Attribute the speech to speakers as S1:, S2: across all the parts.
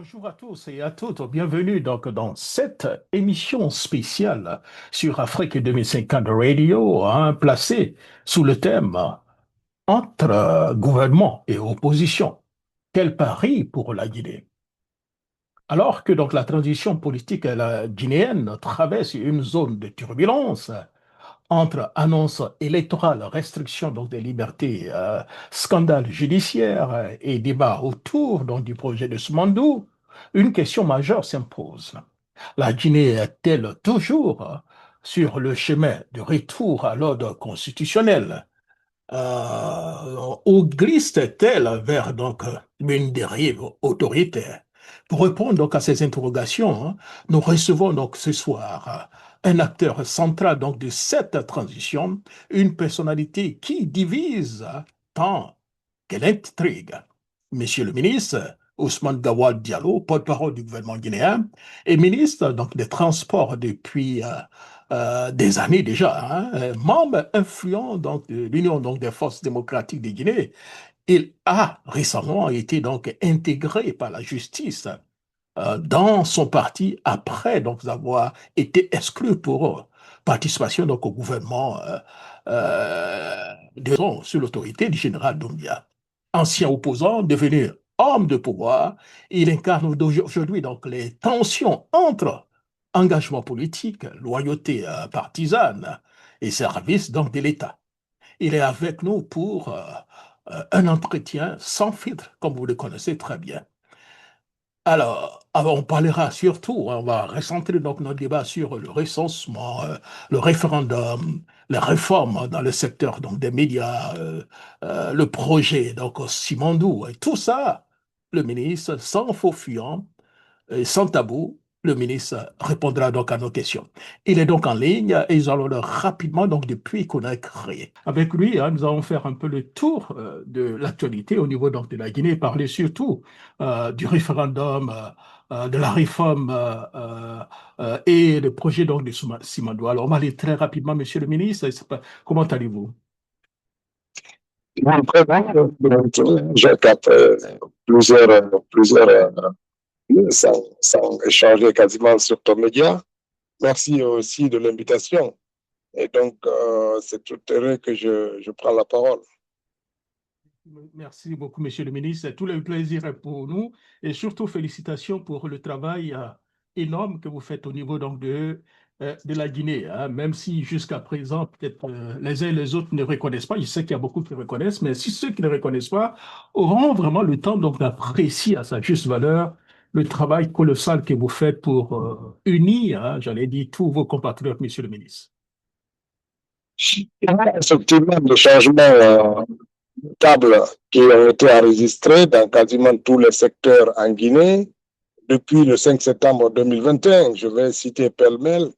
S1: Bonjour à tous et à toutes, bienvenue donc dans cette émission spéciale sur Afrique 2050 Radio, placée sous le thème entre gouvernement et opposition. Quel pari pour la Guinée? Alors que donc la transition politique guinéenne traverse une zone de turbulence entre annonces électorales, restrictions donc des libertés, scandales judiciaires et débats autour donc du projet de Smandou, une question majeure s'impose. La Guinée est-elle toujours sur le chemin de retour à l'ordre constitutionnel ou glisse-t-elle vers donc une dérive autoritaire? Pour répondre donc à ces interrogations, nous recevons donc ce soir un acteur central donc de cette transition, une personnalité qui divise tant qu'elle intrigue. Monsieur le ministre Ousmane Gawal Diallo, porte-parole du gouvernement guinéen et ministre donc des Transports depuis des années déjà, membre influent donc, de l'Union donc, des forces démocratiques de Guinée. Il a récemment été donc intégré par la justice dans son parti après donc avoir été exclu pour participation donc au gouvernement sous l'autorité du général Doumbia. Ancien opposant, devenu homme de pouvoir, il incarne aujourd'hui donc les tensions entre engagement politique, loyauté partisane et service donc de l'État. Il est avec nous pour un entretien sans filtre, comme vous le connaissez très bien. Alors, on parlera surtout, on va recentrer donc notre débat sur le recensement, le référendum, les réformes dans le secteur donc des médias, le projet donc Simondou et tout ça. Le ministre, sans faux fuyant, et sans tabou, le ministre répondra donc à nos questions. Il est donc en ligne et nous allons le rapidement, donc depuis qu'on a créé. Avec lui, nous allons faire un peu le tour de l'actualité au niveau donc, de la Guinée, parler surtout du référendum, de la réforme et le projet donc de Simandou. Alors, on va aller très rapidement, monsieur le ministre. Comment allez-vous?
S2: Oui, très bien. Donc, Jacques, après plusieurs sans échanger quasiment sur ton média, merci aussi de l'invitation. Et donc, c'est tout heureux que je prends la parole.
S1: Merci beaucoup, Monsieur le ministre. Tout le plaisir est pour nous et surtout félicitations pour le travail énorme que vous faites au niveau donc de la Guinée. Même si jusqu'à présent, peut-être les uns et les autres ne reconnaissent pas, je sais qu'il y a beaucoup qui reconnaissent, mais si ceux qui ne reconnaissent pas auront vraiment le temps donc d'apprécier à sa juste valeur le travail colossal que vous faites pour unir, j'allais dire, tous vos compatriotes, Monsieur le ministre.
S2: Effectivement, le changement notables qui ont été enregistrés dans quasiment tous les secteurs en Guinée depuis le 5 septembre 2021. Je vais citer pêle-mêle.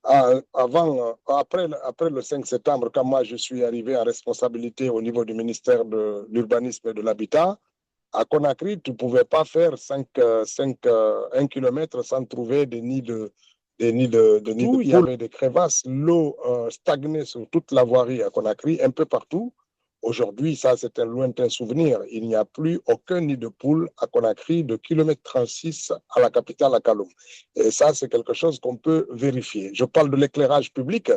S2: Après le 5 septembre, quand moi je suis arrivé en responsabilité au niveau du ministère de l'Urbanisme et de l'Habitat, à Conakry, tu ne pouvais pas faire 1 kilomètre sans trouver des nids de il y avait des crevasses, l'eau stagnait sur toute la voirie à Conakry, un peu partout. Aujourd'hui, ça, c'est un lointain souvenir. Il n'y a plus aucun nid de poule à Conakry de kilomètre 36 à la capitale, à Kaloum. Et ça, c'est quelque chose qu'on peut vérifier. Je parle de l'éclairage public.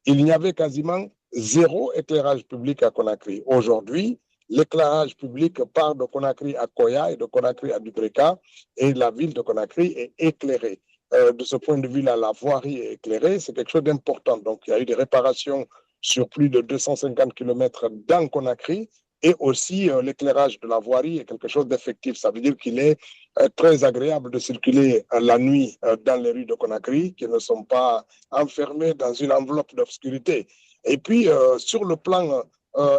S2: Il n'y avait quasiment zéro éclairage public à Conakry. Aujourd'hui, l'éclairage public part de Conakry à Koya et de Conakry à Dubreka et la ville de Conakry est éclairée. De ce point de vue-là, la voirie est éclairée, c'est quelque chose d'important. Donc, il y a eu des réparations sur plus de 250 km dans Conakry et aussi l'éclairage de la voirie est quelque chose d'effectif. Ça veut dire qu'il est très agréable de circuler la nuit dans les rues de Conakry, qui ne sont pas enfermées dans une enveloppe d'obscurité. Et puis, sur le plan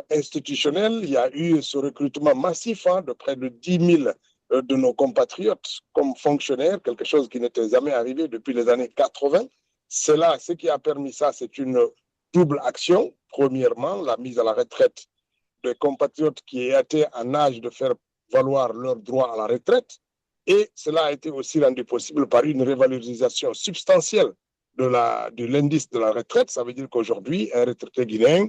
S2: institutionnel, il y a eu ce recrutement massif de près de 10 000 de nos compatriotes comme fonctionnaires, quelque chose qui n'était jamais arrivé depuis les années 80. C'est là, ce qui a permis ça, c'est une double action. Premièrement, la mise à la retraite des compatriotes qui étaient en âge de faire valoir leur droit à la retraite. Et cela a été aussi rendu possible par une révalorisation substantielle de l'indice de la retraite. Ça veut dire qu'aujourd'hui, un retraité guinéen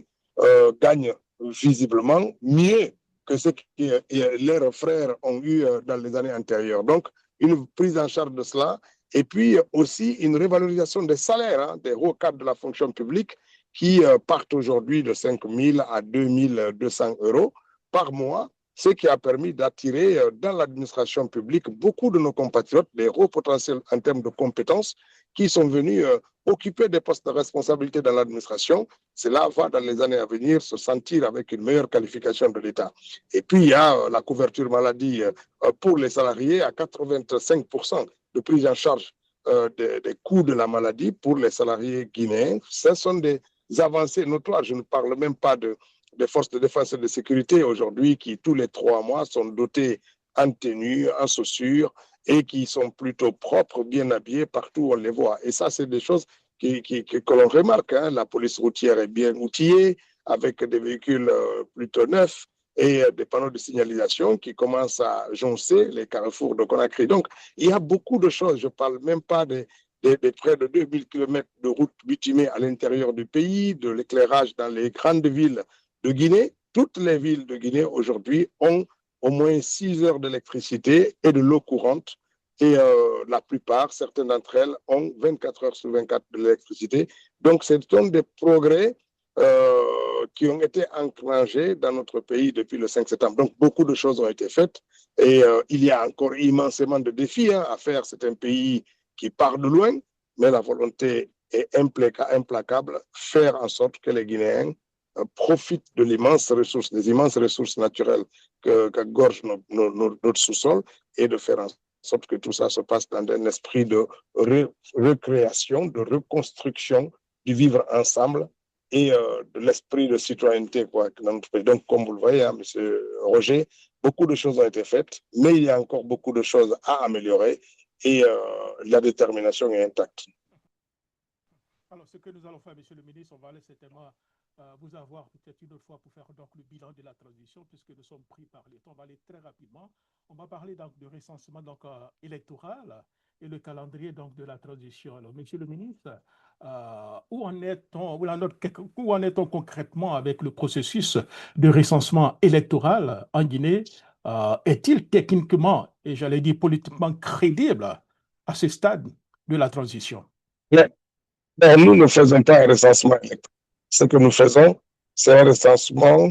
S2: gagne visiblement mieux que ce que leurs frères ont eu dans les années antérieures. Donc, une prise en charge de cela, et puis aussi une révalorisation des salaires hein, des hauts cadres de la fonction publique qui partent aujourd'hui de 5 000 à 2 200 euros par mois, ce qui a permis d'attirer dans l'administration publique beaucoup de nos compatriotes, des hauts potentiels en termes de compétences, qui sont venus occuper des postes de responsabilité dans l'administration. Cela va, dans les années à venir, se sentir avec une meilleure qualification de l'État. Et puis, il y a la couverture maladie pour les salariés à 85% de prise en charge des coûts de la maladie pour les salariés guinéens. Ce sont des avancées notoires. Je ne parle même pas des forces de défense et de sécurité aujourd'hui qui, tous les 3 mois, sont dotées en tenue, en chaussures et qui sont plutôt propres, bien habillés partout où on les voit. Et ça, c'est des choses que l'on remarque. Hein. La police routière est bien outillée avec des véhicules plutôt neufs et des panneaux de signalisation qui commencent à joncer les carrefours de Conakry. Donc, il y a beaucoup de choses. Je ne parle même pas des près de 2000 km de routes bitumées à l'intérieur du pays, de l'éclairage dans les grandes villes de Guinée. Toutes les villes de Guinée aujourd'hui ont au moins 6 heures d'électricité et de l'eau courante. Et la plupart, certaines d'entre elles, ont 24 heures sur 24 de l'électricité. Donc, ce sont des progrès qui ont été enclenchés dans notre pays depuis le 5 septembre. Donc, beaucoup de choses ont été faites et il y a encore immensément de défis hein, à faire. C'est un pays qui part de loin, mais la volonté est implacable, faire en sorte que les Guinéens profitent de des immenses ressources naturelles que gorge notre sous-sol et de faire en sorte que tout ça se passe dans un esprit de recréation, de reconstruction, du vivre ensemble et de l'esprit de citoyenneté quoi, dans notre pays. Donc, comme vous le voyez, hein, M. Roger, beaucoup de choses ont été faites, mais il y a encore beaucoup de choses à améliorer et la détermination est intacte.
S1: Alors, ce que nous allons faire, Monsieur le ministre, on va aller certainement vous avoir peut-être une autre fois pour faire donc le bilan de la transition, puisque nous sommes pris par les temps. On va aller très rapidement. On va parler donc de recensement donc, électoral et le calendrier donc, de la transition. Alors, Monsieur le ministre, où en est-on concrètement avec le processus de recensement électoral en Guinée? Est-il techniquement et j'allais dire politiquement crédible à ce stade de la transition?
S2: Nous ne faisons pas un recensement électoral. Ce que nous faisons, c'est un recensement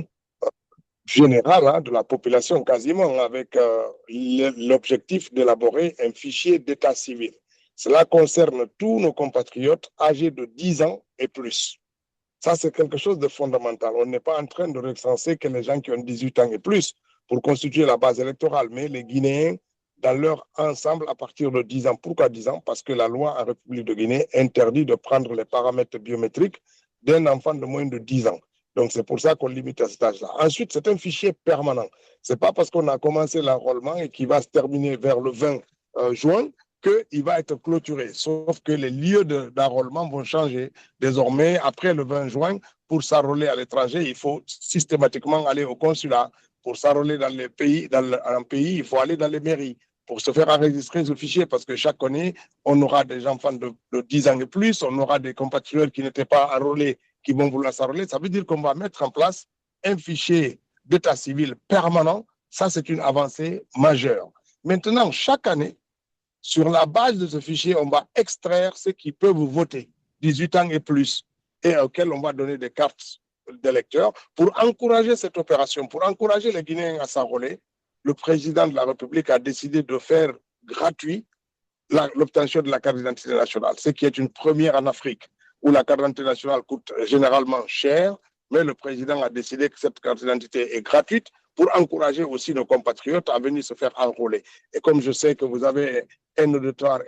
S2: général hein, de la population quasiment, avec l'objectif d'élaborer un fichier d'état civil. Cela concerne tous nos compatriotes âgés de 10 ans et plus. Ça, c'est quelque chose de fondamental. On n'est pas en train de recenser que les gens qui ont 18 ans et plus pour constituer la base électorale, mais les Guinéens dans leur ensemble à partir de 10 ans. Pourquoi 10 ans? Parce que la loi en République de Guinée interdit de prendre les paramètres biométriques d'un enfant de moins de 10 ans. Donc, c'est pour ça qu'on limite à cet âge-là. Ensuite, c'est un fichier permanent. Ce n'est pas parce qu'on a commencé l'enrôlement et qui va se terminer vers le 20 juin qu'il va être clôturé. Sauf que les lieux d'enrôlement vont changer. Désormais, après le 20 juin, pour s'enrôler à l'étranger, il faut systématiquement aller au consulat. Pour s'enrôler dans les pays, un pays, il faut aller dans les mairies pour se faire enregistrer ce fichier, parce que chaque année, on aura des enfants de 10 ans et plus, on aura des compatriotes qui n'étaient pas enrôlés, qui vont vouloir s'enrôler. Ça veut dire qu'on va mettre en place un fichier d'état civil permanent. Ça, c'est une avancée majeure. Maintenant, chaque année, sur la base de ce fichier, on va extraire ceux qui peuvent voter, 18 ans et plus, et auxquels on va donner des cartes d'électeurs pour encourager cette opération, pour encourager les Guinéens à s'enrôler. Le président de la République a décidé de faire gratuit l'obtention de la carte d'identité nationale, ce qui est une première en Afrique, où la carte d'identité nationale coûte généralement cher, mais le président a décidé que cette carte d'identité est gratuite pour encourager aussi nos compatriotes à venir se faire enrôler. Et comme je sais que vous avez un auditoire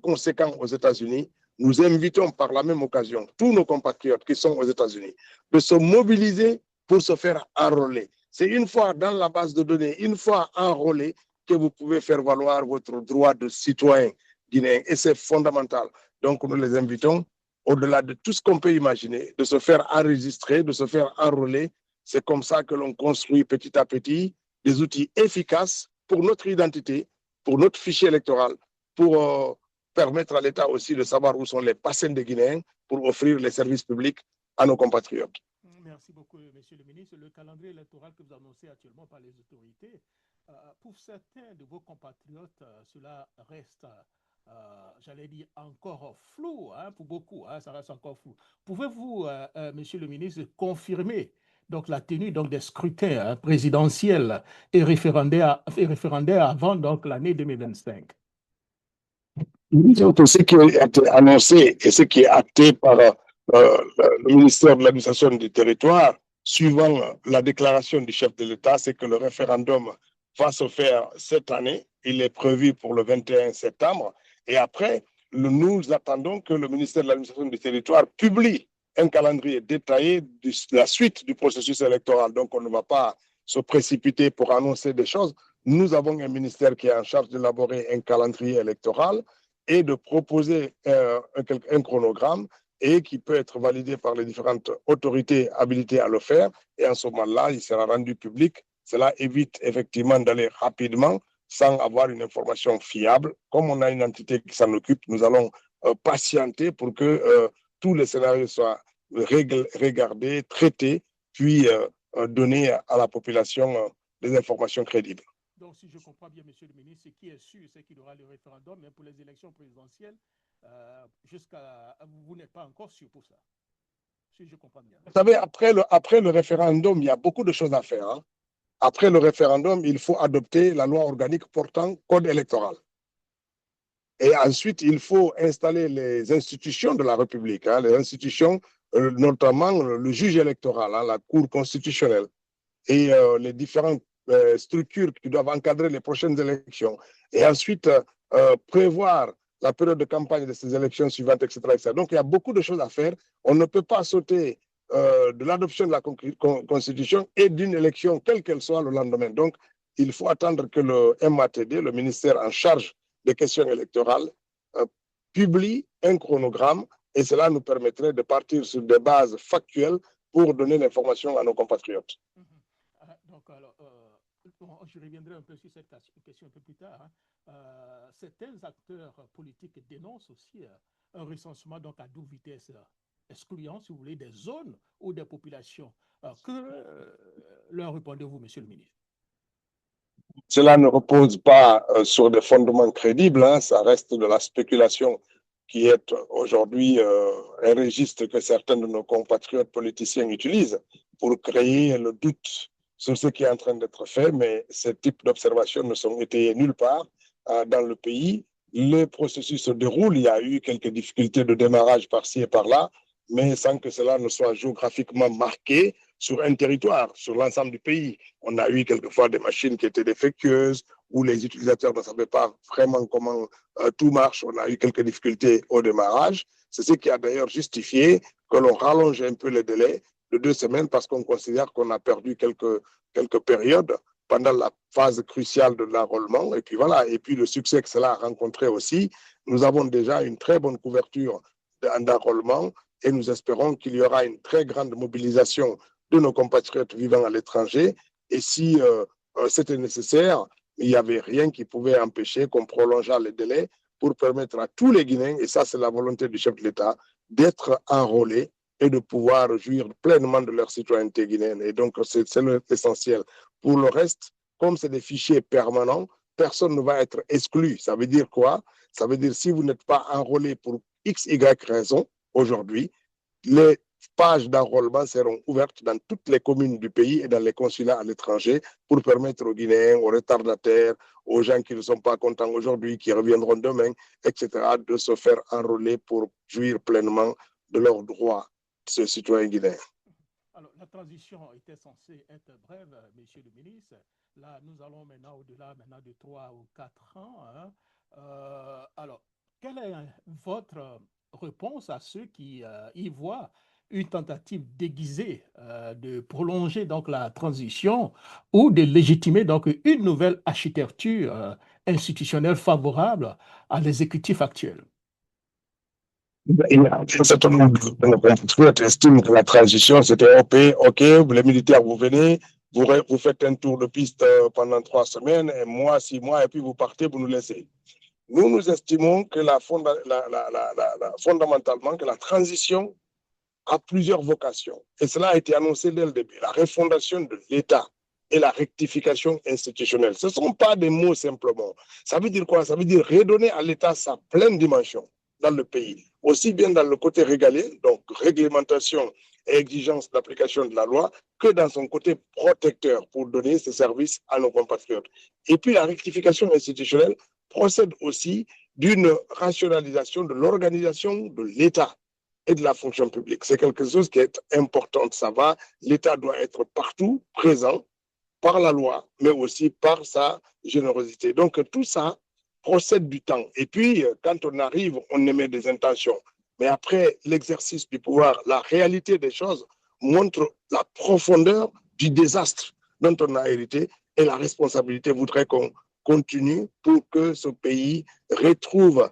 S2: conséquent aux États-Unis, nous invitons par la même occasion tous nos compatriotes qui sont aux États-Unis de se mobiliser pour se faire enrôler. C'est une fois dans la base de données, une fois enrôlé, que vous pouvez faire valoir votre droit de citoyen guinéen. Et c'est fondamental. Donc, nous les invitons, au-delà de tout ce qu'on peut imaginer, de se faire enregistrer, de se faire enrôler. C'est comme ça que l'on construit petit à petit des outils efficaces pour notre identité, pour notre fichier électoral, pour permettre à l'État aussi de savoir où sont les bassins des Guinéens pour offrir les services publics à nos compatriotes.
S1: Merci beaucoup, Monsieur le ministre. Le calendrier électoral que vous annoncez actuellement par les autorités Pour certains de vos compatriotes, cela reste, j'allais dire, encore flou, hein, pour beaucoup, hein, ça reste encore flou. Pouvez-vous, Monsieur le ministre, confirmer donc la tenue donc, des scrutins hein, présidentiels et référendaires avant donc l'année 2025?
S2: Donc, ce qui a été annoncé et ce qui est acté par le ministère de l'Administration du Territoire, suivant la déclaration du chef de l'État, c'est que le référendum va se faire cette année. Il est prévu pour le 21 septembre. Et après, nous attendons que le ministère de l'Administration du Territoire publie un calendrier détaillé de la suite du processus électoral. Donc, on ne va pas se précipiter pour annoncer des choses. Nous avons un ministère qui est en charge d'élaborer un calendrier électoral et de proposer un chronogramme et qui peut être validé par les différentes autorités habilitées à le faire. Et en ce moment-là, il sera rendu public. Cela évite effectivement d'aller rapidement sans avoir une information fiable. Comme on a une entité qui s'en occupe, nous allons patienter pour que tous les scénarios soient regardés, traités, puis donner à la population des informations crédibles.
S1: Donc, si je comprends bien, Monsieur le ministre, ce qui est sûr, c'est qu'il y aura le référendum, mais pour les élections présidentielles, vous n'êtes pas encore sûr pour ça, si je comprends bien.
S2: Vous savez, après le référendum, il y a beaucoup de choses à faire. Hein. Après le référendum, il faut adopter la loi organique portant code électoral. Et ensuite, il faut installer les institutions de la République, hein, les institutions, notamment le juge électoral, hein, la Cour constitutionnelle, et les différentes structures qui doivent encadrer les prochaines élections. Et ensuite, prévoir la période de campagne de ces élections suivantes, etc., etc. Donc, il y a beaucoup de choses à faire. On ne peut pas sauter de l'adoption de la Constitution et d'une élection, quelle qu'elle soit, le lendemain. Donc, il faut attendre que le MATD, le ministère en charge des questions électorales, publie un chronogramme et cela nous permettrait de partir sur des bases factuelles pour donner l'information à nos compatriotes.
S1: Donc, alors, je reviendrai un peu sur cette question un peu plus tard. Hein. Certains acteurs politiques dénoncent aussi un recensement donc à double vitesse, excluant, si vous voulez, des zones ou des populations. Que leur répondez-vous, Monsieur le ministre?
S2: Cela ne repose pas sur des fondements crédibles, hein, ça reste de la spéculation qui est aujourd'hui un registre que certains de nos compatriotes politiciens utilisent pour créer le doute sur ce qui est en train d'être fait, mais ce type d'observations ne sont étayées nulle part dans le pays. Le processus se déroule, il y a eu quelques difficultés de démarrage par-ci et par-là, mais sans que cela ne soit géographiquement marqué sur un territoire, sur l'ensemble du pays. On a eu quelquefois des machines qui étaient défectueuses, où les utilisateurs ne savaient pas vraiment comment tout marche. On a eu quelques difficultés au démarrage. C'est ce qui a d'ailleurs justifié que l'on rallonge un peu les délais de 2 semaines parce qu'on considère qu'on a perdu quelques périodes pendant la phase cruciale de l'enrôlement. Et puis voilà, et puis le succès que cela a rencontré aussi, nous avons déjà une très bonne couverture d'enrôlement et nous espérons qu'il y aura une très grande mobilisation de nos compatriotes vivant à l'étranger. Et si c'était nécessaire, il n'y avait rien qui pouvait empêcher qu'on prolongeât les délais pour permettre à tous les Guinéens, et ça c'est la volonté du chef de l'État, d'être enrôlés et de pouvoir jouir pleinement de leur citoyenneté guinéenne. Et donc c'est l'essentiel. Pour le reste, comme c'est des fichiers permanents, personne ne va être exclu. Ça veut dire quoi? Ça veut dire si vous n'êtes pas enrôlé pour X, Y raison aujourd'hui, les pages d'enrôlement seront ouvertes dans toutes les communes du pays et dans les consulats à l'étranger pour permettre aux Guinéens, aux retardataires, aux gens qui ne sont pas contents aujourd'hui, qui reviendront demain, etc., de se faire enrôler pour jouir pleinement de leurs droits de citoyens guinéens.
S1: Alors, la transition était censée être brève, Monsieur le ministre. Là, nous allons maintenant au-delà de 3 ou 4 ans. Hein. Alors, quelle est votre réponse à ceux qui y voient une tentative déguisée de prolonger donc la transition ou de légitimer donc une nouvelle architecture institutionnelle favorable à l'exécutif actuel?
S2: Il y a un certain nombre de nos compatriotes estiment que la transition, c'était OK, les militaires, vous venez, vous faites un tour de piste pendant 3 semaines, et mois, 6 mois, et puis vous partez, vous nous laissez. Nous estimons que fondamentalement, que la transition a plusieurs vocations. Et cela a été annoncé dès le début. La refondation de l'État et la rectification institutionnelle. Ce ne sont pas des mots simplement. Ça veut dire quoi? Ça veut dire redonner à l'État sa pleine dimension dans le pays, aussi bien dans le côté régalien, donc réglementation et exigence d'application de la loi, que dans son côté protecteur pour donner ses services à nos compatriotes. Et puis la rectification institutionnelle procède aussi d'une rationalisation de l'organisation de l'État et de la fonction publique. C'est quelque chose qui est important, ça va. L'État doit être partout présent par la loi, mais aussi par sa générosité. Donc tout ça procède du temps. Et puis, quand on arrive, on émet des intentions. Mais après l'exercice du pouvoir, la réalité des choses montre la profondeur du désastre dont on a hérité et la responsabilité voudrait qu'on continue pour que ce pays retrouve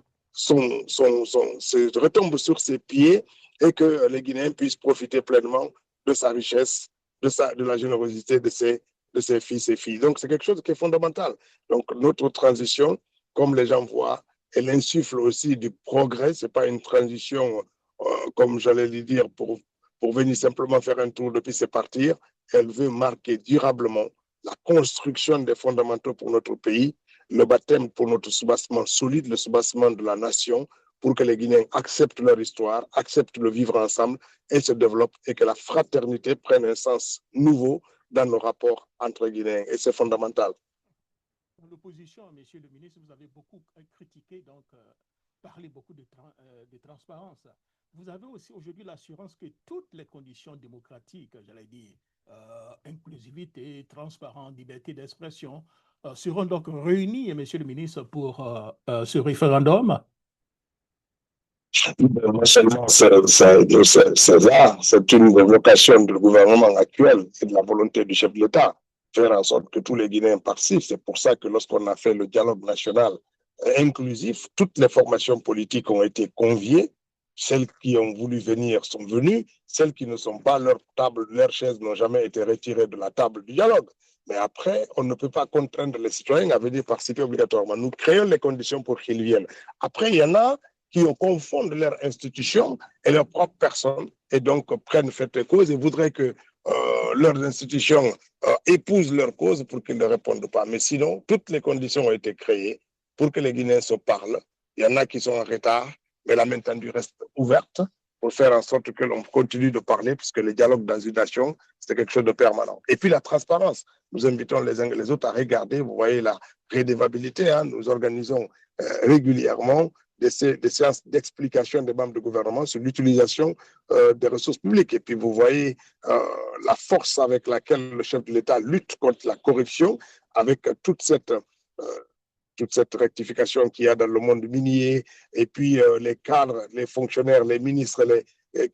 S2: retombe sur ses pieds et que les Guinéens puissent profiter pleinement de sa richesse, de la générosité de ses fils et filles. Donc, c'est quelque chose qui est fondamental. Donc, notre transition, comme les gens voient, elle insuffle aussi du progrès. Ce n'est pas une transition, comme j'allais le dire, pour venir simplement faire un tour depuis c'est partir. Elle veut marquer durablement la construction des fondamentaux pour notre pays, le baptême pour notre soubassement solide, le soubassement de la nation, pour que les Guinéens acceptent leur histoire, acceptent le vivre ensemble et se développent et que la fraternité prenne un sens nouveau dans nos rapports entre Guinéens. Et c'est fondamental.
S1: Dans l'opposition, monsieur le ministre, vous avez beaucoup critiqué, donc parlé beaucoup de transparence. Vous avez aussi aujourd'hui l'assurance que toutes les conditions démocratiques, j'allais dire, inclusivité, transparence, liberté d'expression, seront donc réunies, monsieur le ministre, pour ce référendum.
S2: Non seulement c'est une vocation du gouvernement actuel et de la volonté du chef de l'État, faire en sorte que tous les Guinéens participent. C'est pour ça que lorsqu'on a fait le dialogue national inclusif, toutes les formations politiques ont été conviées. Celles qui ont voulu venir sont venues. Celles qui ne sont pas, leurs chaises n'ont jamais été retirées de la table du dialogue. Mais après, on ne peut pas contraindre les citoyens à venir participer obligatoirement. Nous créons les conditions pour qu'ils viennent. Après, il y en a qui confondent leurs institutions et leur propre personne et donc prennent fait et cause et voudraient que leurs institutions épousent leur cause pour qu'ils ne répondent pas. Mais sinon, toutes les conditions ont été créées pour que les Guinéens se parlent. Il y en a qui sont en retard, mais la main tendue reste ouverte pour faire en sorte que l'on continue de parler, puisque le dialogue dans une nation, c'est quelque chose de permanent. Et puis la transparence. Nous invitons les uns et les autres à regarder, vous voyez la redevabilité, hein, nous organisons régulièrement des séances d'explication des membres du gouvernement sur l'utilisation des ressources publiques. Et puis vous voyez la force avec laquelle le chef de l'État lutte contre la corruption, avec toute cette rectification qu'il y a dans le monde minier, et puis les cadres, les fonctionnaires, les ministres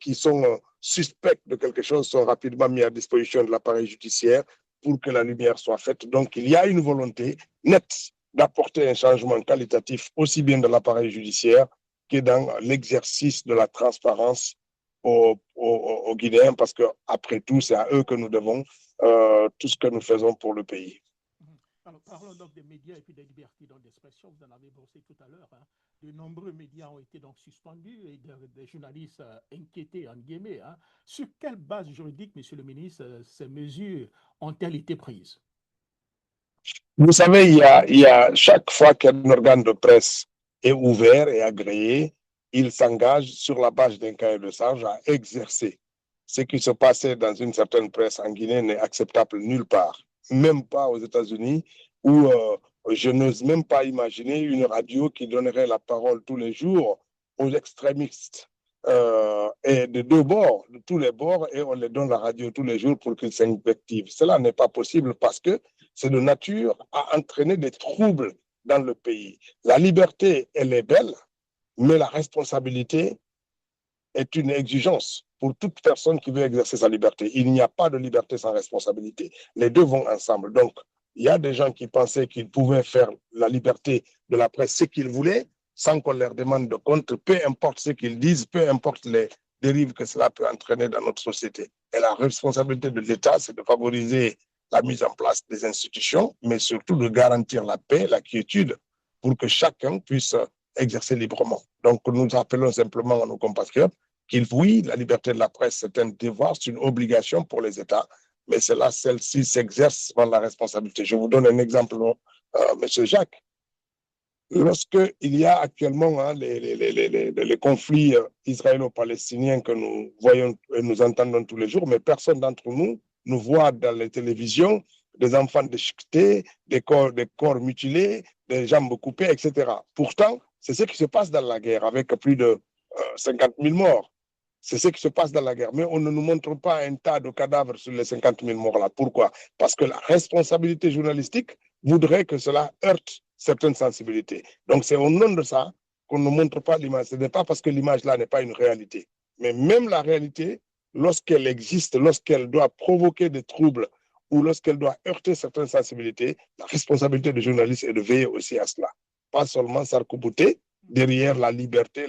S2: qui sont suspects de quelque chose sont rapidement mis à disposition de l'appareil judiciaire pour que la lumière soit faite. Donc il y a une volonté nette d'apporter un changement qualitatif aussi bien dans l'appareil judiciaire que dans l'exercice de la transparence aux Guinéens, parce qu'après tout, c'est à eux que nous devons tout ce que nous faisons pour le pays.
S1: Alors, parlons donc des médias et puis des libertés d'expression. Vous en avez brossé tout à l'heure. Hein. De nombreux médias ont été donc suspendus et des journalistes inquiétés, en guillemets. Hein. Sur quelle base juridique, monsieur le ministre, ces mesures ont-elles été prises?
S2: Vous savez, il y a chaque fois qu'un organe de presse est ouvert et agréé, il s'engage sur la base d'un cahier de charge à exercer. Ce qui se passait dans une certaine presse en Guinée n'est acceptable nulle part, même pas aux États-Unis, où je n'ose même pas imaginer une radio qui donnerait la parole tous les jours aux extrémistes. Et de deux bords, de tous les bords, et on les donne la radio tous les jours pour qu'ils s'invectivent. Cela n'est pas possible parce que c'est de nature à entraîner des troubles dans le pays. La liberté, elle est belle, mais la responsabilité est une exigence pour toute personne qui veut exercer sa liberté. Il n'y a pas de liberté sans responsabilité. Les deux vont ensemble. Donc, il y a des gens qui pensaient qu'ils pouvaient faire la liberté de la presse ce qu'ils voulaient, sans qu'on leur demande de compte, peu importe ce qu'ils disent, peu importe les dérives que cela peut entraîner dans notre société. Et la responsabilité de l'État, c'est de favoriser la mise en place des institutions, mais surtout de garantir la paix, la quiétude, pour que chacun puisse exercer librement. Donc, nous appelons simplement à nos compatriotes qu'il, oui, la liberté de la presse, c'est un devoir, c'est une obligation pour les États, mais celle-ci s'exerce par la responsabilité. Je vous donne un exemple, M. Jacques. Lorsqu'il y a actuellement les conflits israélo-palestiniens que nous voyons et nous entendons tous les jours, mais personne d'entre nous nous voit dans les télévisions des enfants déchiquetés, des corps mutilés, des jambes coupées, etc. Pourtant, c'est ce qui se passe dans la guerre avec plus de 50 000 morts. C'est ce qui se passe dans la guerre. Mais on ne nous montre pas un tas de cadavres sur les 50 000 morts-là. Pourquoi? Parce que la responsabilité journalistique voudrait que cela heurte certaines sensibilités. Donc, c'est au nom de ça qu'on ne montre pas l'image. Ce n'est pas parce que l'image-là n'est pas une réalité. Mais même la réalité, lorsqu'elle existe, lorsqu'elle doit provoquer des troubles ou lorsqu'elle doit heurter certaines sensibilités, la responsabilité du journaliste est de veiller aussi à cela. Pas seulement s'arc-bouter derrière la liberté,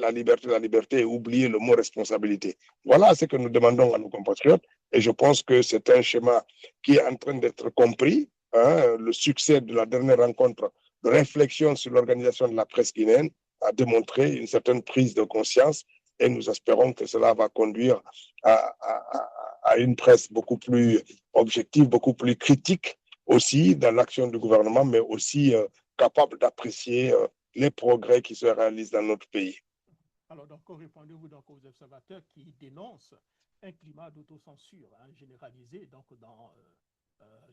S2: et oublier le mot responsabilité. Voilà ce que nous demandons à nos compatriotes et je pense que c'est un schéma qui est en train d'être compris. Le succès de la dernière rencontre de réflexion sur l'organisation de la presse guinéenne a démontré une certaine prise de conscience et nous espérons que cela va conduire à une presse beaucoup plus objective, beaucoup plus critique aussi dans l'action du gouvernement, mais aussi capable d'apprécier les progrès qui se réalisent dans notre pays.
S1: Alors, donc, répondez-vous donc aux observateurs qui dénoncent un climat d'autocensure généralisé donc, dans,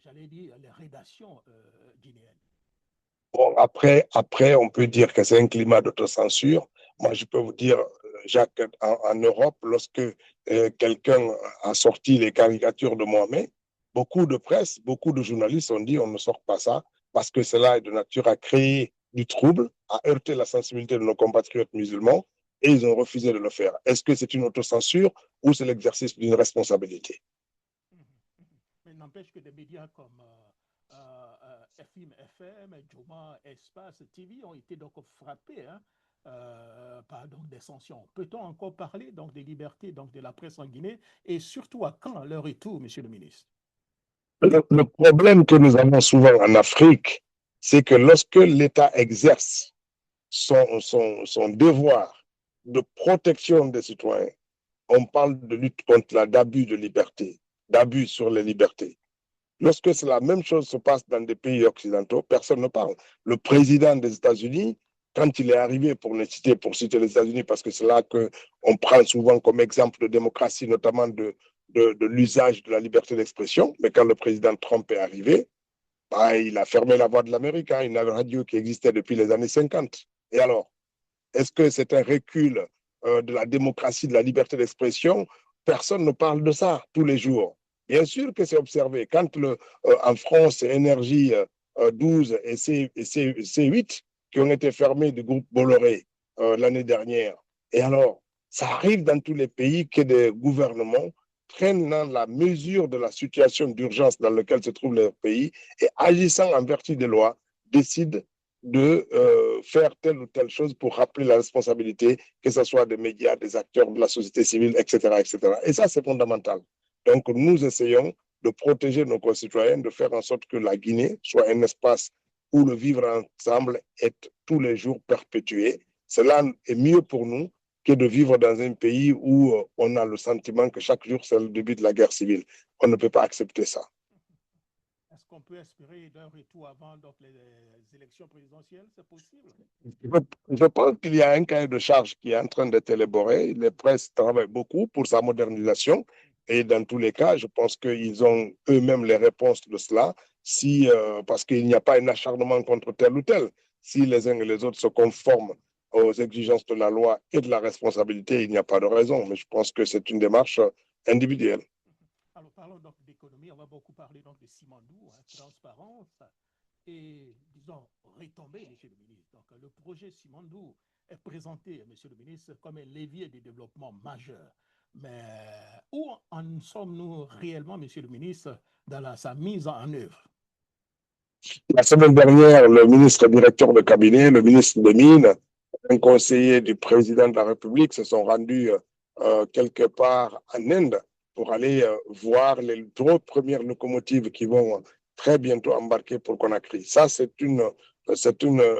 S1: j'allais dire, les rédactions guinéennes?
S2: Bon, après, on peut dire que c'est un climat d'autocensure. Moi, je peux vous dire, Jacques, en Europe, lorsque quelqu'un a sorti les caricatures de Mohamed, beaucoup de presse, beaucoup de journalistes ont dit on ne sort pas ça parce que cela est de nature à créer du trouble, à heurter la sensibilité de nos compatriotes musulmans et ils ont refusé de le faire. Est-ce que c'est une autocensure ou c'est l'exercice d'une responsabilité?
S1: Mais n'empêche que des médias comme FM, Joma, Espace, TV ont été donc frappés par donc, des sanctions. Peut-on encore parler donc des libertés donc, de la presse en Guinée et surtout à quand leur retour, Monsieur le ministre?
S2: Le problème que nous avons souvent en Afrique, c'est que lorsque l'État exerce son devoir de protection des citoyens, on parle de lutte contre l'abus de liberté, d'abus sur les libertés. Lorsque la même chose se passe dans des pays occidentaux, personne ne parle. Le président des États-Unis, quand il est arrivé, pour citer les États-Unis, parce que c'est là qu'on prend souvent comme exemple de démocratie, notamment de l'usage de la liberté d'expression, mais quand le président Trump est arrivé, bah, il a fermé la voix de l'Amérique, une radio qui existait depuis les années 50. Et alors, est-ce que c'est un recul de la démocratie, de la liberté d'expression? Personne ne parle de ça tous les jours. Bien sûr que c'est observé. Quand en France, Énergie 12 et C8 qui ont été fermés du groupe Bolloré l'année dernière. Et alors, ça arrive dans tous les pays que des gouvernements prennent la mesure de la situation d'urgence dans laquelle se trouve leur pays et agissant en vertu des lois, décident de faire telle ou telle chose pour rappeler la responsabilité, que ce soit des médias, des acteurs de la société civile, etc., etc. Et ça, c'est fondamental. Donc, nous essayons de protéger nos concitoyens, de faire en sorte que la Guinée soit un espace où le vivre ensemble est tous les jours perpétué. Cela est mieux pour nous que de vivre dans un pays où on a le sentiment que chaque jour, c'est le début de la guerre civile. On ne peut pas accepter ça.
S1: Est-ce qu'on peut espérer d'un retour avant donc, les élections présidentielles? C'est possible?
S2: Je pense qu'il y a un cahier de charge qui est en train d'être élaboré. Les presses travaillent beaucoup pour sa modernisation. Et dans tous les cas, je pense qu'ils ont eux-mêmes les réponses de cela, parce qu'il n'y a pas un acharnement contre tel ou tel. Si les uns et les autres se conforment aux exigences de la loi et de la responsabilité, il n'y a pas de raison. Mais je pense que c'est une démarche individuelle.
S1: Alors, parlons donc d'économie. On va beaucoup parler donc de Simandou, transparence et, disons, retombée, Monsieur le ministre. Donc, le projet Simandou est présenté, Monsieur le ministre, comme un levier de développement majeur. Mais où en sommes-nous réellement, Monsieur le ministre, dans sa mise en œuvre?
S2: La semaine dernière, le ministre directeur de cabinet, le ministre des Mines, un conseiller du président de la République se sont rendus quelque part en Inde pour aller voir les 3 premières locomotives qui vont très bientôt embarquer pour Conakry. Ça, c'est une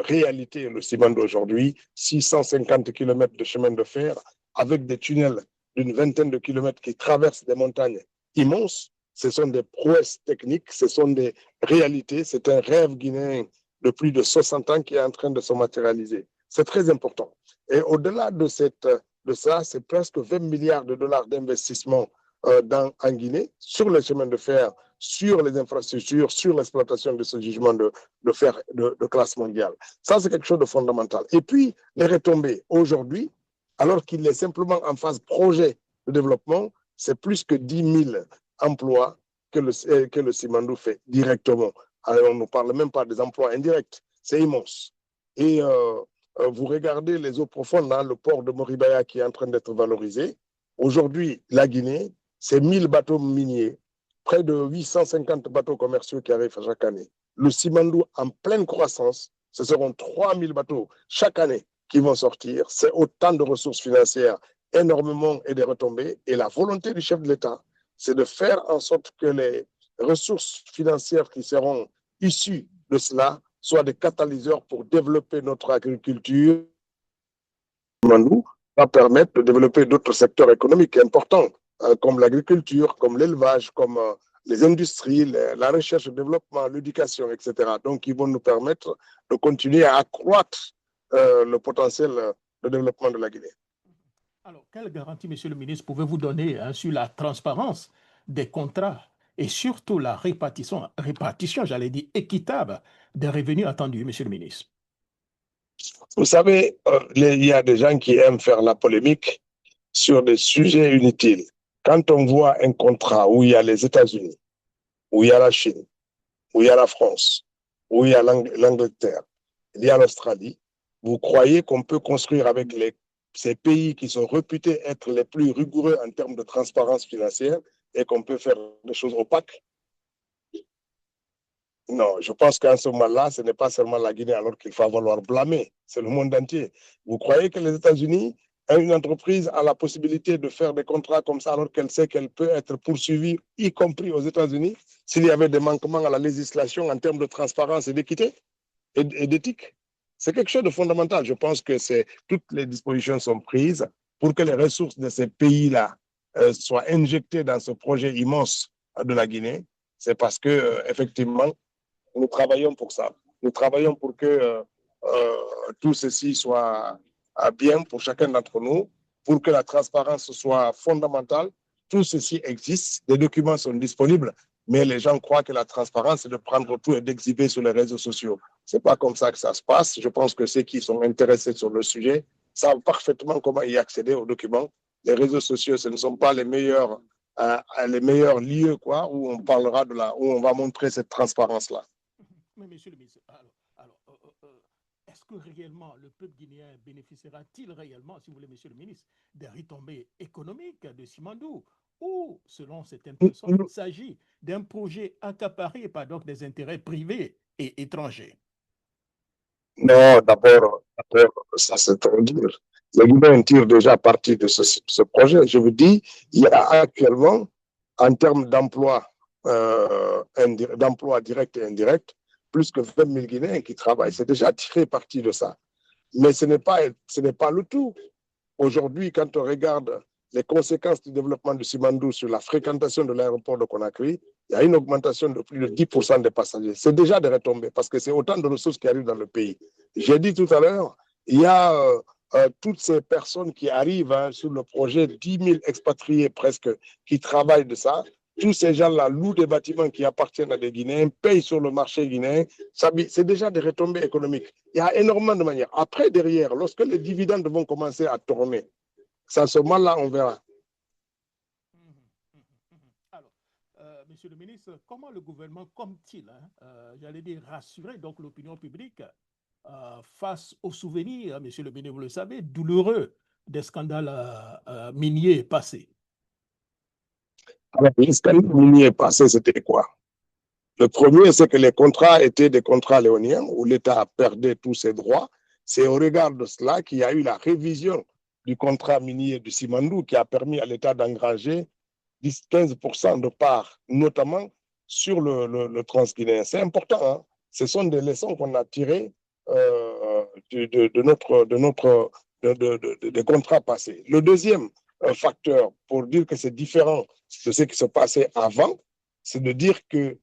S2: réalité, le ciment d'aujourd'hui. 650 km de chemin de fer avec des tunnels d'une vingtaine de kilomètres qui traversent des montagnes immenses ce sont des prouesses techniques, ce sont des réalités. C'est un rêve guinéen de plus de 60 ans qui est en train de se matérialiser. C'est très important. Et au-delà de ça, c'est presque 20 milliards de dollars d'investissement en Guinée sur les chemins de fer, sur les infrastructures, sur l'exploitation de ce jugement de fer de classe mondiale. Ça, c'est quelque chose de fondamental. Et puis, les retombées aujourd'hui, alors qu'il est simplement en phase projet de développement, c'est plus que 10 000 emplois que le Simandou fait directement. Alors, on ne parle même pas des emplois indirects. C'est immense. Et vous regardez les eaux profondes, hein, le port de Moribaya qui est en train d'être valorisé. Aujourd'hui, la Guinée, c'est 1000 bateaux miniers, près de 850 bateaux commerciaux qui arrivent chaque année. Le Simandou, en pleine croissance, ce seront 3000 bateaux chaque année qui vont sortir. C'est autant de ressources financières, énormément et des retombées. Et la volonté du chef de l'État, c'est de faire en sorte que les ressources financières qui seront issues de cela soient des catalyseurs pour développer notre agriculture. Simandou va permettre de développer d'autres secteurs économiques importants, comme l'agriculture, comme l'élevage, comme les industries, la recherche et le développement, l'éducation, etc. Donc, ils vont nous permettre de continuer à accroître le potentiel de développement de la Guinée.
S1: Alors, quelle garantie, Monsieur le ministre, pouvez-vous donner sur la transparence des contrats et surtout la répartition, j'allais dire, équitable des revenus attendus, Monsieur le ministre?
S2: Vous savez, il y a des gens qui aiment faire la polémique sur des sujets inutiles. Quand on voit un contrat où il y a les États-Unis, où il y a la Chine, où il y a la France, où il y a l'Angleterre, il y a l'Australie, vous croyez qu'on peut construire avec ces pays qui sont réputés être les plus rigoureux en termes de transparence financière et qu'on peut faire des choses opaques? Non, je pense qu'en ce moment-là, ce n'est pas seulement la Guinée alors qu'il faut falloir blâmer, c'est le monde entier. Vous croyez que les États-Unis, une entreprise a la possibilité de faire des contrats comme ça alors qu'elle sait qu'elle peut être poursuivie, y compris aux États-Unis, s'il y avait des manquements à la législation en termes de transparence et d'équité et d'éthique? C'est quelque chose de fondamental. Je pense que toutes les dispositions sont prises pour que les ressources de ces pays-là soient injectées dans ce projet immense de la Guinée. C'est parce que, effectivement, nous travaillons pour ça. Nous travaillons pour que tout ceci soit bien pour chacun d'entre nous, pour que la transparence soit fondamentale. Tout ceci existe, les documents sont disponibles, mais les gens croient que la transparence, c'est de prendre tout et d'exhiber sur les réseaux sociaux. Ce n'est pas comme ça que ça se passe. Je pense que ceux qui sont intéressés sur le sujet savent parfaitement comment y accéder aux documents. Les réseaux sociaux, ce ne sont pas les meilleurs lieux où on parlera où on va montrer cette transparence-là.
S1: Mais Monsieur le ministre, est-ce que réellement le peuple guinéen bénéficiera-t-il réellement, si vous voulez, Monsieur le ministre, des retombées économiques de Simandou? Ou, selon certaines personnes, il s'agit d'un projet accaparé par donc des intérêts privés et étrangers?
S2: Non, d'abord, ça c'est trop dire. Les Guinéens tirent déjà parti de ce projet. Je vous dis, il y a actuellement, en termes d'emploi directs et indirects, plus que 20 000 Guinéens qui travaillent. C'est déjà tiré parti de ça. Mais ce n'est pas le tout. Aujourd'hui, quand on regarde les conséquences du développement du Simandou sur la fréquentation de l'aéroport de Conakry, il y a une augmentation de plus de 10% des passagers. C'est déjà des retombées parce que c'est autant de ressources qui arrivent dans le pays. J'ai dit tout à l'heure, il y a toutes ces personnes qui arrivent sur le projet, 10 000 expatriés presque qui travaillent de ça. Tous ces gens-là louent des bâtiments qui appartiennent à des Guinéens, payent sur le marché guinéen. C'est déjà des retombées économiques. Il y a énormément de manières. Après, derrière, lorsque les dividendes vont commencer à tourner, c'est à ce moment-là, on verra.
S1: Alors, Monsieur le ministre, comment le gouvernement compte-t-il, j'allais dire, rassurer donc l'opinion publique face aux souvenirs, Monsieur le ministre, vous le savez, douloureux des scandales miniers passés?
S2: Alors, les scandales miniers passés, c'était quoi? Le premier, c'est que les contrats étaient des contrats léoniens où l'État perdait tous ses droits. C'est au regard de cela qu'il y a eu la révision du contrat minier du Simandou qui a permis à l'État d'engranger 15% de parts, notamment sur le transguinéen. C'est important, hein? Ce sont des leçons qu'on a tirées des contrats passés. Le deuxième facteur, pour dire que c'est différent de ce qui se passait avant, c'est de dire que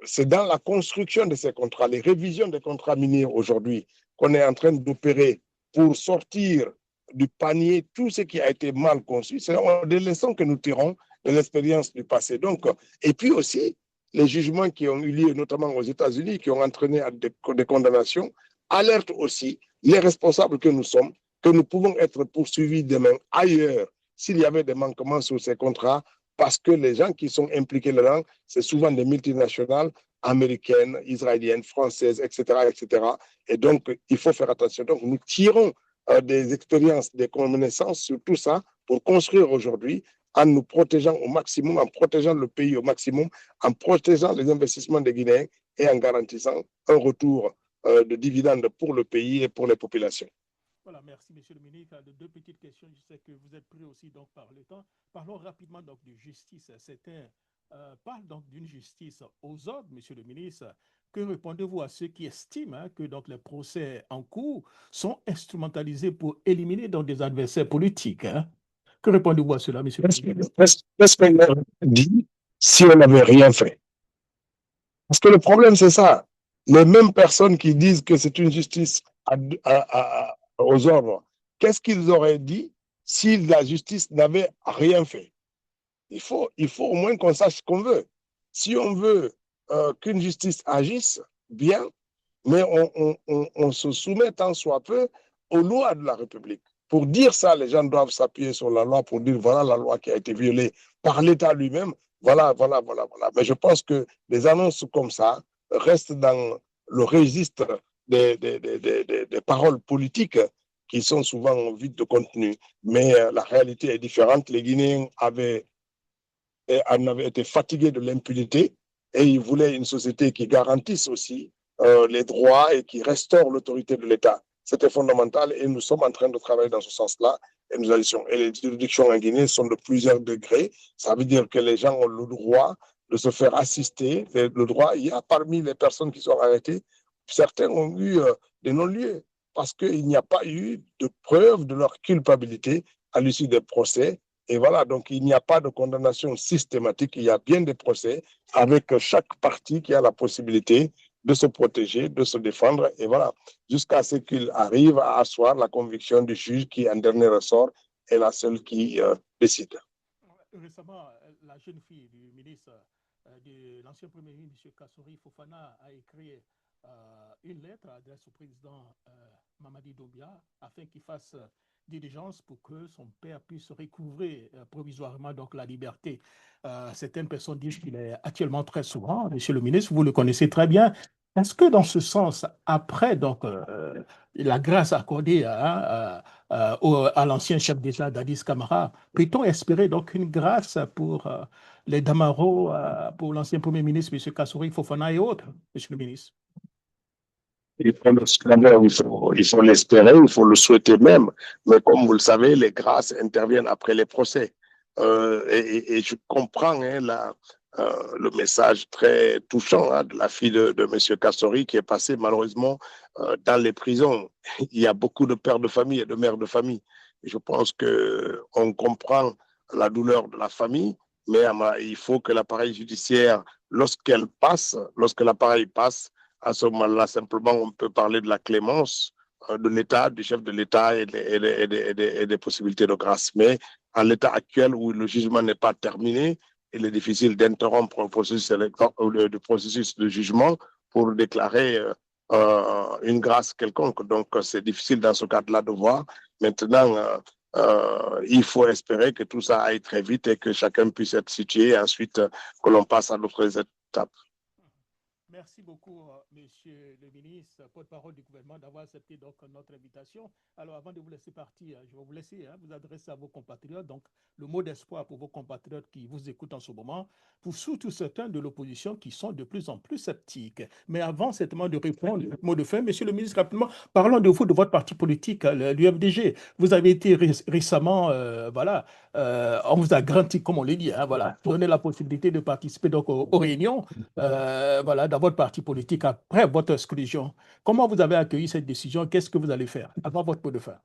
S2: c'est dans la construction de ces contrats, les révisions des contrats miniers aujourd'hui, qu'on est en train d'opérer pour sortir du panier tout ce qui a été mal conçu. C'est des leçons que nous tirons de l'expérience du passé. Donc, et puis aussi, les jugements qui ont eu lieu, notamment aux États-Unis, qui ont entraîné des condamnations, alertent aussi les responsables que nous sommes, que nous pouvons être poursuivis demain ailleurs s'il y avait des manquements sur ces contrats, parce que les gens qui sont impliqués là-dedans, c'est souvent des multinationales américaines, israéliennes, françaises, etc., etc. Et donc, il faut faire attention. Donc, nous tirons des expériences, des connaissances sur tout ça pour construire aujourd'hui en nous protégeant au maximum, en protégeant le pays au maximum, en protégeant les investissements des Guinéens et en garantissant un retour de dividendes pour le pays et pour les populations.
S1: Voilà, merci, Monsieur le ministre. De deux petites questions. Je sais que vous êtes pris aussi donc par le temps. Parlons rapidement donc de justice. Certains parlent donc d'une justice aux ordres, Monsieur le ministre. Que répondez-vous à ceux qui estiment que donc les procès en cours sont instrumentalisés pour éliminer donc des adversaires politiques? Que répondez-vous à cela, Monsieur le ministre?
S2: Qu'est-ce qu'on dit si on n'avait rien fait? Parce que le problème, c'est ça. Les mêmes personnes qui disent que c'est une justice aux ordres, qu'est-ce qu'ils auraient dit si la justice n'avait rien fait? Il faut au moins qu'on sache ce qu'on veut. Si on veut qu'une justice agisse bien, mais on se soumet tant soit peu aux lois de la République. Pour dire ça, les gens doivent s'appuyer sur la loi pour dire voilà la loi qui a été violée par l'État lui-même. Voilà. Mais je pense que des annonces comme ça restent dans le registre des paroles politiques qui sont souvent vides de contenu. Mais la réalité est différente. Les Guinéens avaient été fatigués de l'impunité et ils voulaient une société qui garantisse aussi les droits et qui restaure l'autorité de l'État. C'était fondamental et nous sommes en train de travailler dans ce sens-là. Et nous agissons. Et les juridictions en Guinée sont de plusieurs degrés. Ça veut dire que les gens ont le droit de se faire assister. Le droit, il y a parmi les personnes qui sont arrêtées, certains ont eu des non-lieux parce qu'il n'y a pas eu de preuve de leur culpabilité à l'issue des procès. Et voilà, donc il n'y a pas de condamnation systématique, il y a bien des procès avec chaque partie qui a la possibilité de se protéger, de se défendre, et voilà, jusqu'à ce qu'il arrive à asseoir la conviction du juge qui, en dernier ressort, est la seule qui décide.
S1: Récemment, la jeune fille du ministre, de l'ancien Premier ministre, M. Kassori Fofana, a écrit une lettre adressée au président Mamadi Doumbia afin qu'il fasse diligence pour que son père puisse recouvrer provisoirement donc la liberté. Certaines personnes disent qu'il est actuellement très souvent, Monsieur le ministre, vous le connaissez très bien. Est-ce que dans ce sens, après donc la grâce accordée à l'ancien chef d'État Dadis Camara, peut-on espérer donc une grâce pour les Damaro, pour l'ancien Premier ministre M. Kassori Fofana et autres, Monsieur le ministre?
S2: Il faut l'espérer, il faut le souhaiter même. Mais comme vous le savez, les grâces interviennent après les procès. Et je comprends le message très touchant de la fille de M. Kassori qui est passée malheureusement dans les prisons. Il y a beaucoup de pères de famille et de mères de famille. Et je pense qu'on comprend la douleur de la famille, mais il faut que l'appareil judiciaire, lorsque l'appareil passe, à ce moment-là, simplement, on peut parler de la clémence de l'État, du chef de l'État et des possibilités de grâce. Mais à l'état actuel où le jugement n'est pas terminé, il est difficile d'interrompre le processus de jugement pour déclarer une grâce quelconque. Donc, c'est difficile dans ce cadre-là de voir. Maintenant, il faut espérer que tout ça aille très vite et que chacun puisse être situé et ensuite que l'on passe à d'autres étapes.
S1: Merci beaucoup, Monsieur le ministre, porte-parole du gouvernement, d'avoir accepté donc notre invitation. Alors, avant de vous laisser partir, je vais vous laisser vous adresser à vos compatriotes. Donc, le mot d'espoir pour vos compatriotes qui vous écoutent en ce moment, pour surtout certains de l'opposition qui sont de plus en plus sceptiques. Mais avant, certainement, de répondre, mot de fin, Monsieur le ministre, rapidement, parlons de vous, de votre parti politique, l'UFDG. Vous avez été récemment, on vous a garanti, comme on l'a dit, donné la possibilité de participer donc aux réunions, dans votre parti politique après votre exclusion. Comment vous avez accueilli cette décision? Qu'est-ce que vous allez faire avant votre mot de fin?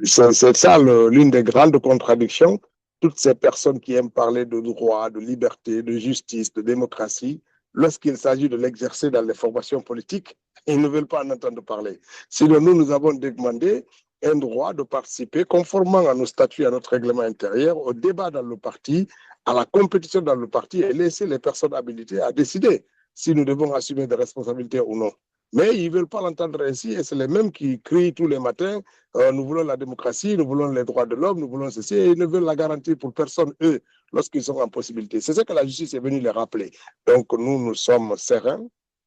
S2: C'est ça l'une des grandes contradictions. toutes ces personnes qui aiment parler de droit, de liberté, de justice, de démocratie, lorsqu'il s'agit de l'exercer dans les formations politiques, ils ne veulent pas en entendre parler. Sinon, nous avons demandé un droit de participer, conformément à nos statuts, à notre règlement intérieur, au débat dans le parti, à la compétition dans le parti et laisser les personnes habilitées à décider si nous devons assumer des responsabilités ou non. Mais ils ne veulent pas l'entendre ainsi et c'est les mêmes qui crient tous les matins nous voulons la démocratie, nous voulons les droits de l'homme, nous voulons ceci et ils ne veulent la garantir pour personne, eux, lorsqu'ils sont en possibilité. C'est ce que la justice est venue les rappeler. Donc nous sommes sereins,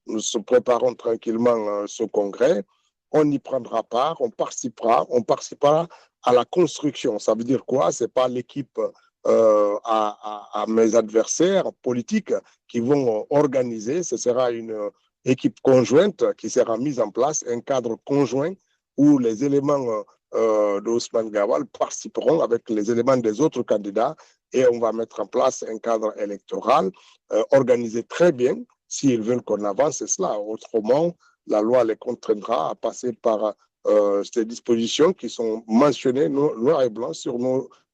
S2: nous se préparons tranquillement ce congrès, on y prendra part, on participera à la construction. Ça veut dire quoi? Ce n'est pas l'équipe à mes adversaires politiques qui vont organiser, ce sera une équipe conjointe qui sera mise en place, un cadre conjoint où les éléments d'Ousmane Gawal participeront avec les éléments des autres candidats et on va mettre en place un cadre électoral organisé très bien s'ils veulent qu'on avance cela. Autrement, la loi les contraindra à passer par ces dispositions qui sont mentionnées noir et blanc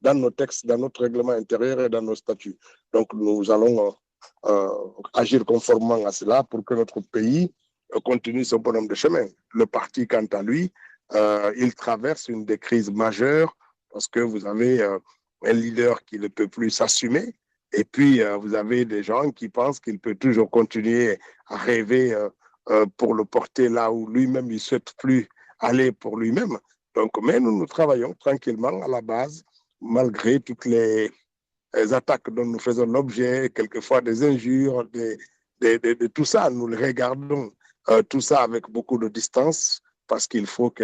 S2: dans nos textes, dans notre règlement intérieur et dans nos statuts. Donc nous allons agir conformément à cela pour que notre pays continue son bonhomme de chemin. Le parti, quant à lui, il traverse une des crises majeures parce que vous avez un leader qui ne peut plus s'assumer et puis vous avez des gens qui pensent qu'il peut toujours continuer à rêver pour le porter là où lui-même il ne souhaite plus aller pour lui-même. Donc, mais nous travaillons tranquillement à la base, malgré toutes les attaques dont nous faisons l'objet, quelquefois des injures, de tout ça. Nous le regardons tout ça avec beaucoup de distance parce qu'il faut que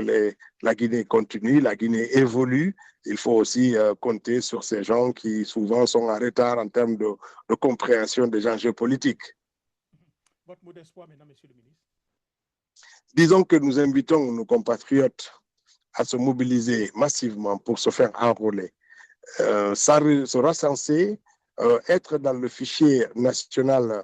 S2: la Guinée continue, la Guinée évolue. Il faut aussi compter sur ces gens qui souvent sont en retard en termes de compréhension des enjeux politiques.
S1: Votre mot d'espoir maintenant, Monsieur le ministre.
S2: Disons que nous invitons nos compatriotes à se mobiliser massivement pour se faire enrôler. Ça sera censé être dans le fichier national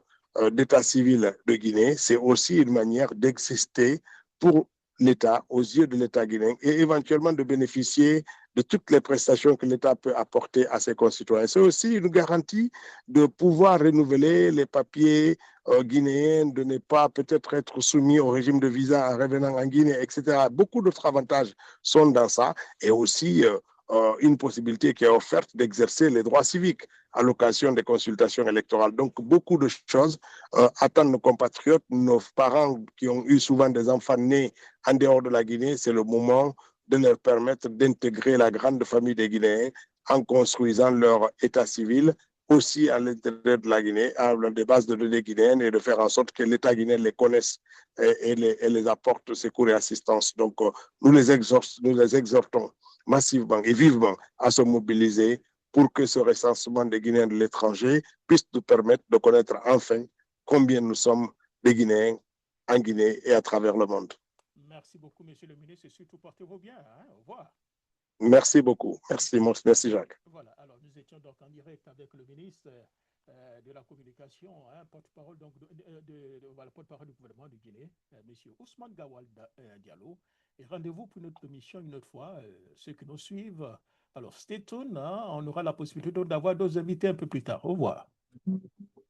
S2: d'état civil de Guinée. C'est aussi une manière d'exister pour l'État, aux yeux de l'État guinéen, et éventuellement de bénéficier de toutes les prestations que l'État peut apporter à ses concitoyens. C'est aussi une garantie de pouvoir renouveler les papiers guinéens, de ne pas peut-être être soumis au régime de visa en revenant en Guinée, etc. Beaucoup d'autres avantages sont dans ça, et aussi une possibilité qui est offerte d'exercer les droits civiques à l'occasion des consultations électorales. Donc, beaucoup de choses attendent nos compatriotes, nos parents qui ont eu souvent des enfants nés en dehors de la Guinée. C'est le moment de leur permettre d'intégrer la grande famille des Guinéens en construisant leur état civil aussi à l'intérieur de la Guinée, à des bases de données guinéennes et de faire en sorte que l'État guinéen les connaisse et les apporte secours et assistance. Donc, nous les exhortons massivement et vivement à se mobiliser pour que ce recensement des Guinéens de l'étranger puisse nous permettre de connaître enfin combien nous sommes de Guinéens en Guinée et à travers le monde.
S1: Merci beaucoup, Monsieur le ministre, et surtout portez-vous bien. Hein? Au revoir.
S2: Merci beaucoup. Merci Jacques.
S1: Voilà, alors nous étions donc en direct avec le ministre de la communication, hein, porte-parole donc voilà, porte-parole du gouvernement de Guinée, Monsieur Ousmane Gawal Diallo. Et rendez-vous pour notre émission une autre fois. Ceux qui nous suivent, alors stay tuned, hein, on aura la possibilité d'avoir d'autres invités un peu plus tard. Au revoir.